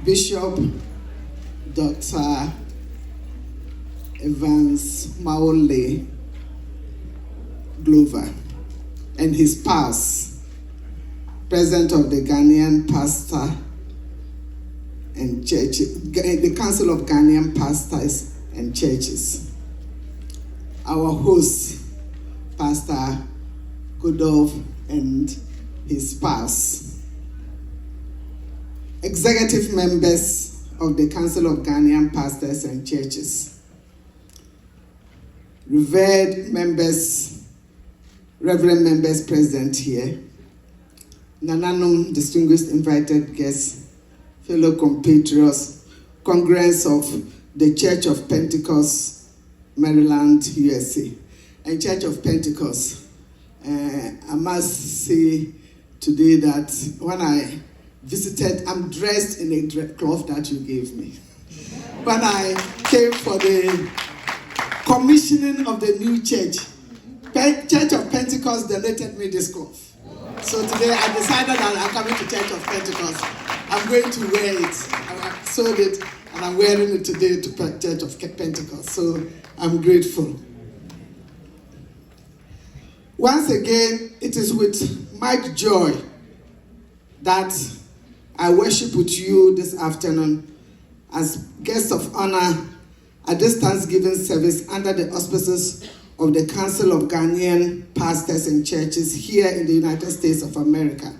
Bishop Dr. Evans Maole Glover, and his spouse, President of the Ghanaian Pastor and Churches, the Council of Ghanaian Pastors and Churches. Our host, Pastor Godolph and his spouse. Executive members of the Council of Ghanaian Pastors and Churches. Revered members, reverend members present here. Nananum, distinguished invited guests, fellow compatriots, Congress of the Church of Pentecost, Maryland, USA, and Church of Pentecost. I must say today that when I visited, I'm dressed in a cloth that you gave me. When I came for the commissioning of the new church, Church of Pentecost donated me this cloth. So today I decided that I'm coming to Church of Pentecost. I'm going to wear it. I sold it and I'm wearing it today to Church of Pentecost. So I'm grateful. Once again, it is with much joy that I worship with you this afternoon as guests of honor at this Thanksgiving service under the auspices of the Council of Ghanaian Pastors and Churches here in the United States of America,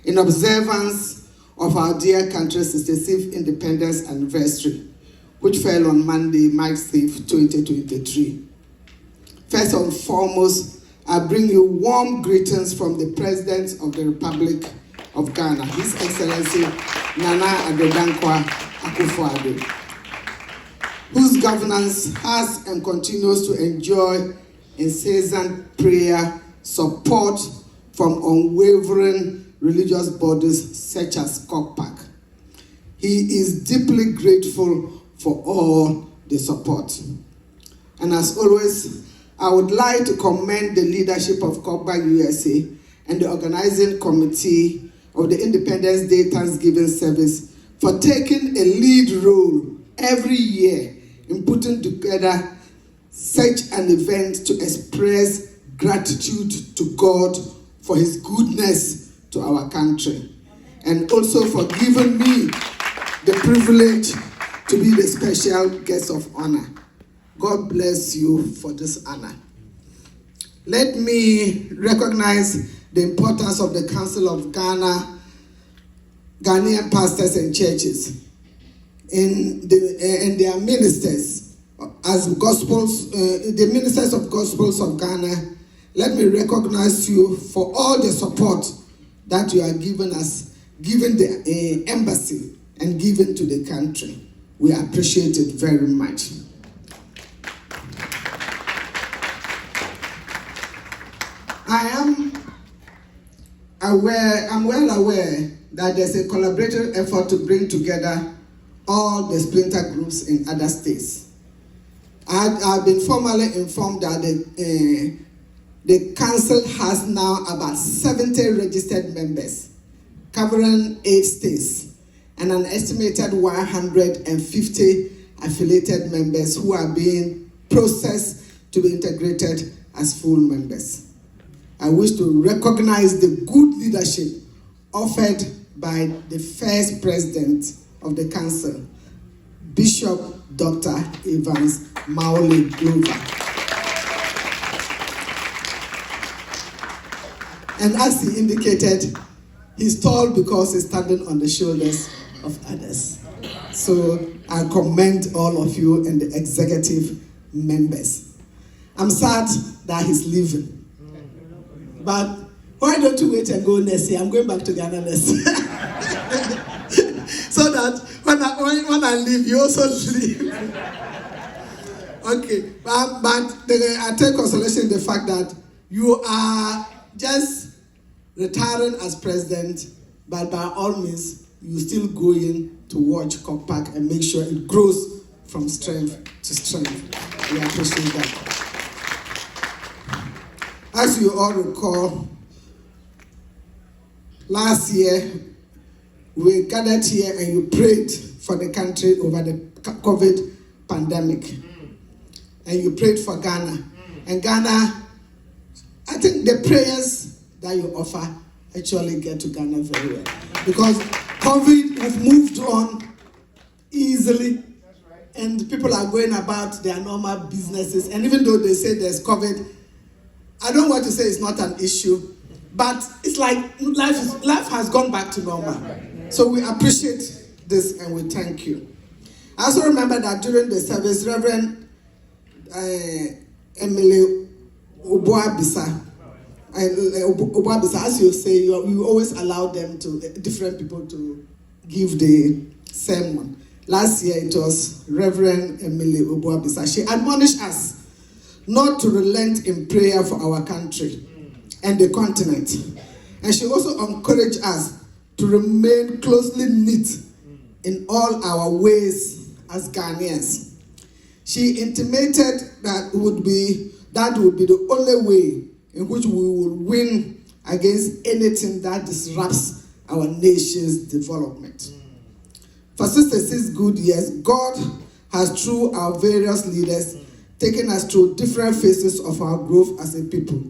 in observance of our dear country's 65th independence anniversary, which fell on Monday, March 5th, 2023. First and foremost, I bring you warm greetings from the President of the Republic of Ghana, His Excellency Nana Addo Akufo-Addo, whose governance has and continues to enjoy incessant prayer, support from unwavering religious bodies such as COPPAC. He is deeply grateful for all the support. And as always, I would like to commend the leadership of COPPAC USA and the organizing committee of the Independence Day Thanksgiving service for taking a lead role every year in putting together such an event to express gratitude to God for His goodness to our country, and also for giving me the privilege to be the special guest of honor. God bless you for this honor. Let me recognize the importance of the Council of Ghanaian Pastors and Churches and their ministers as gospels, the ministers of gospels of Ghana. Let me recognize you for all the support that you are giving us, giving the embassy and giving to the country. We appreciate it very much. I'm well aware that there's a collaborative effort to bring together all the splinter groups in other states. I've been formally informed that the council has now about 70 registered members, covering 8 states, and an estimated 150 affiliated members who are being processed to be integrated as full members. I wish to recognize the good leadership offered by the first president of the council, Bishop Dr. Evans Maole Glover. And as he indicated, he's tall because he's standing on the shoulders of others. So I commend all of you and the executive members. I'm sad that he's leaving. But why don't you wait and go next year? I'm going back to Ghana next year. So that when I leave, you also leave. Okay, but I take consolation in the fact that you are just retiring as president, but by all means, you still going to watch COPPAC and make sure it grows from strength to strength. We appreciate that. As you all recall, last year we gathered here and you prayed for the country over the COVID pandemic. And you prayed for Ghana. And Ghana, I think the prayers that you offer actually get to Ghana very well. Because COVID has moved on easily. And people are going about their normal businesses. And even though they say there's COVID, I don't want to say it's not an issue, but it's like life has gone back to normal. So we appreciate this and we thank you. I also remember that during the service, Reverend Emily Obuabisa, as you say, you always allow them different people to give the sermon. Last year it was Reverend Emily Obuabisa. She admonished us not to relent in prayer for our country and the continent. And she also encouraged us to remain closely knit in all our ways as Ghanaians. She intimated that would be the only way in which we will win against anything that disrupts our nation's development. For 66 good years, God has, through our various leaders, taken us through different phases of our growth as a people.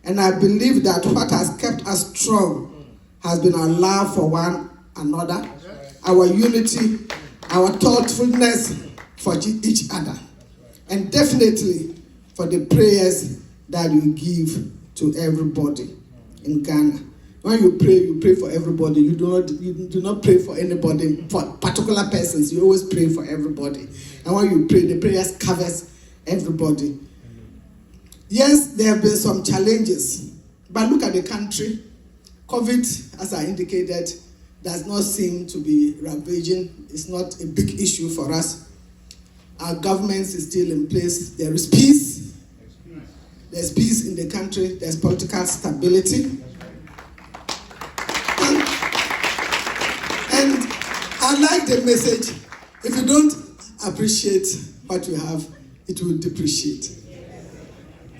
And I believe that what has kept us strong has been our love for one another, our unity, our thoughtfulness for each other, and definitely for the prayers that you give to everybody in Ghana. When you pray for everybody. You do not pray for anybody, for particular persons. You always pray for everybody. And when you pray, the prayers covers everybody. Yes, there have been some challenges, but look at the country. COVID, as I indicated, does not seem to be ravaging. It's not a big issue for us. Our government is still in place. There is peace. There's peace in the country. There's political stability. And I like the message. If you don't appreciate what you have, it will depreciate.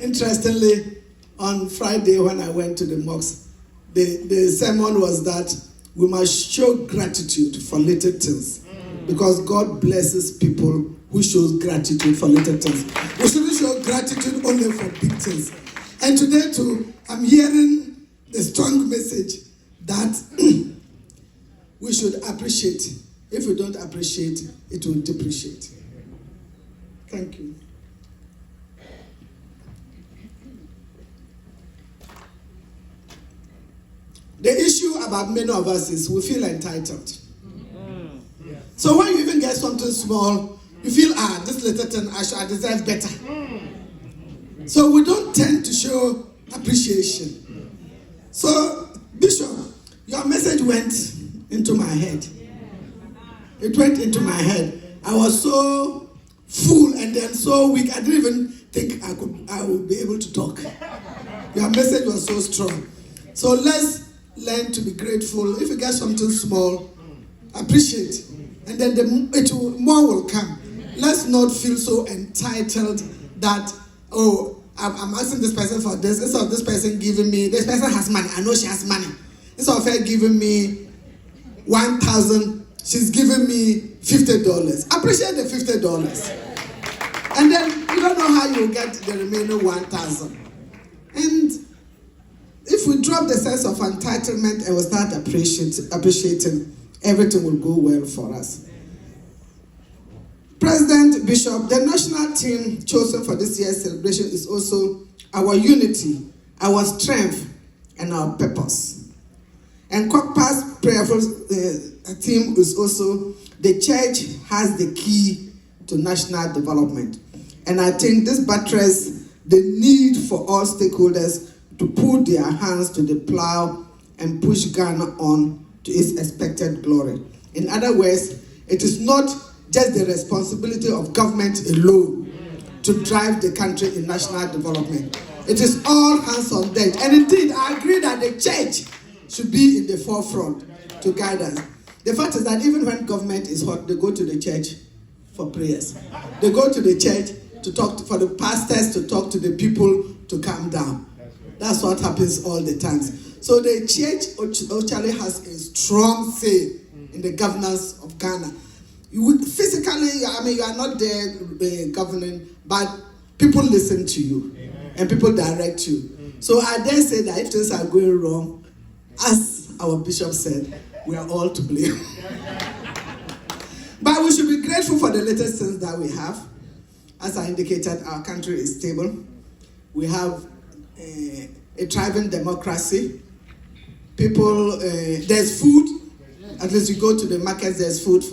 Interestingly, on Friday when I went to the mosque, the sermon was that we must show gratitude for little things, because God blesses people who shows gratitude for little things. We shouldn't show gratitude only for big things. And today too, I'm hearing the strong message that we should appreciate. If we don't appreciate, it will depreciate. Thank you. The issue about many of us is we feel entitled. So when you even get something small, you feel, this little thing, I deserve better. So we don't tend to show appreciation. So, Bishop, your message went into my head. It went into my head. I was so full and then so weak, I didn't even think I would be able to talk. Your message was so strong. So let's learn to be grateful. If you get something small, appreciate. And then more will come. Let's not feel so entitled that, I'm asking this person for this. Instead of this person giving me, this person has money. I know she has money. Instead of her giving me 1,000, she's giving me $50. Appreciate the $50. And then you don't know how you'll get the remaining 1,000. And if we drop the sense of entitlement and we start appreciating, everything will go well for us. President, Bishop, the national team chosen for this year's celebration is also our unity, our strength, and our purpose. And Kokpa's prayerful team is also, the church has the key to national development. And I think this buttresses the need for all stakeholders to put their hands to the plow and push Ghana on to its expected glory. In other words, it is not just the responsibility of government alone to drive the country in national development. It is all hands on deck. And indeed, I agree that the church should be in the forefront to guide us. The fact is that even when government is hot, they go to the church for prayers. They go to the church to talk for the pastors to talk to the people to calm down. That's what happens all the time. So the church actually has a strong say in the governance of Ghana. You would physically, I mean, you are not there governing, but people listen to you. Amen. And people direct you. So I dare say that if things are going wrong, as our bishop said, we are all to blame. But we should be grateful for the latest things that we have. As I indicated, our country is stable. We have a thriving democracy. People, there's food. At least you go to the markets, there's food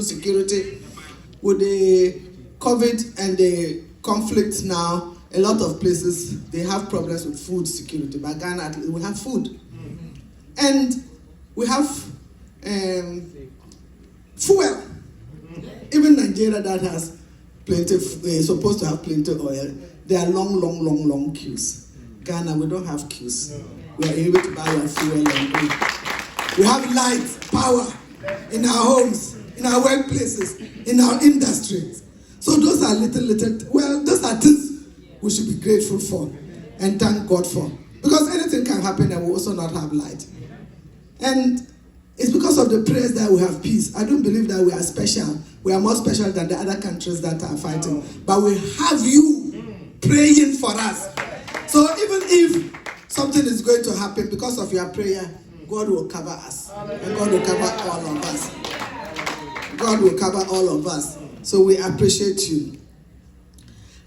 security. With the COVID and the conflict now, a lot of places, they have problems with food security. But Ghana, at least, we have food. And we have fuel. Even Nigeria that has plenty, supposed to have plenty oil, there are long queues. Ghana, we don't have queues. We are able to buy our fuel and go. We have light, power in our homes, in our workplaces, in our industries. So those are those are things we should be grateful for and thank God for. Because anything can happen and we also not have light. And it's because of the prayers that we have peace. I don't believe that we are special. We are more special than the other countries that are fighting. But we have you praying for us. So even if something is going to happen because of your prayer, God will cover us. And God will cover all of us. God will cover all of us. So we appreciate you.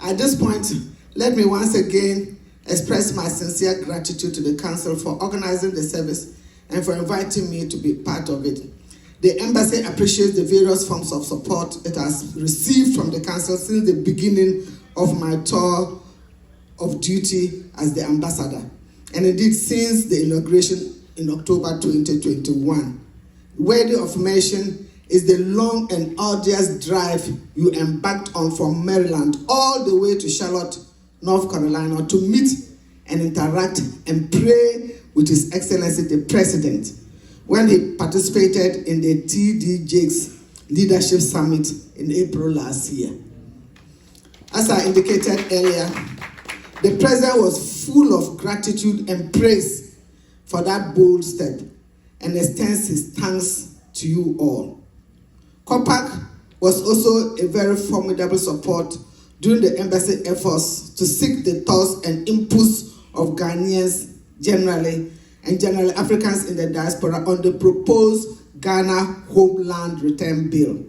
At this point, let me once again express my sincere gratitude to the Council for organizing the service and for inviting me to be part of it. The Embassy appreciates the various forms of support it has received from the Council since the beginning of my tour of duty as the ambassador, and indeed since the inauguration in October 2021. Worthy of mention is the long and arduous drive you embarked on from Maryland all the way to Charlotte, North Carolina to meet and interact and pray with His Excellency the President when he participated in the TD Jakes Leadership Summit in April last year. As I indicated earlier, the President was full of gratitude and praise for that bold step and extends his thanks to you all. COPAC was also a very formidable support during the embassy efforts to seek the thoughts and inputs of Ghanaians generally and generally Africans in the diaspora on the proposed Ghana Homeland Return Bill,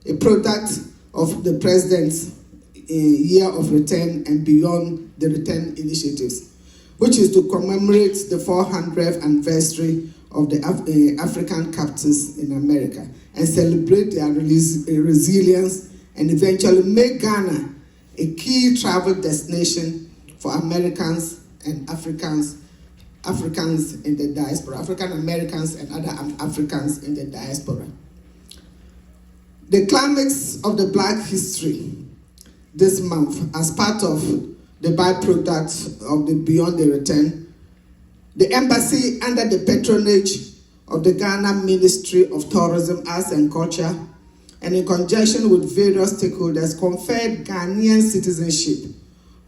a product of the President's Year of Return and Beyond the Return initiatives, which is to commemorate the 400th anniversary of the African captives in America and celebrate their resilience and eventually make Ghana a key travel destination for Americans and Africans in the diaspora, African Americans and other Africans in the diaspora. The climax of the Black History this month, as part of the byproduct of the Beyond the Return, the embassy, under the patronage of the Ghana Ministry of Tourism, Arts and Culture, and in conjunction with various stakeholders, conferred Ghanaian citizenship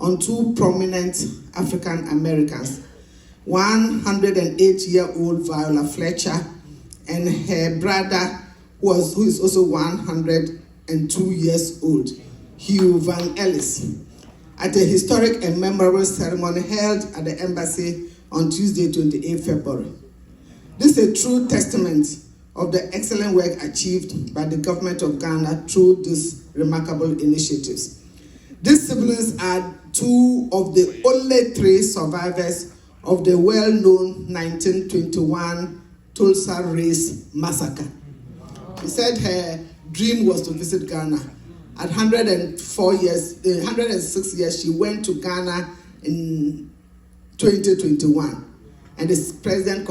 on two prominent African Americans, 108-year-old Viola Fletcher and her brother, who is also 102 years old, Hugh Van Ellis, at a historic and memorable ceremony held at the embassy on Tuesday, 28 February. This is a true testament of the excellent work achieved by the government of Ghana through these remarkable initiatives. These siblings are two of the only three survivors of the well-known 1921 Tulsa Race Massacre. She said her dream was to visit Ghana. At 106 years, she went to Ghana in 2021, and the president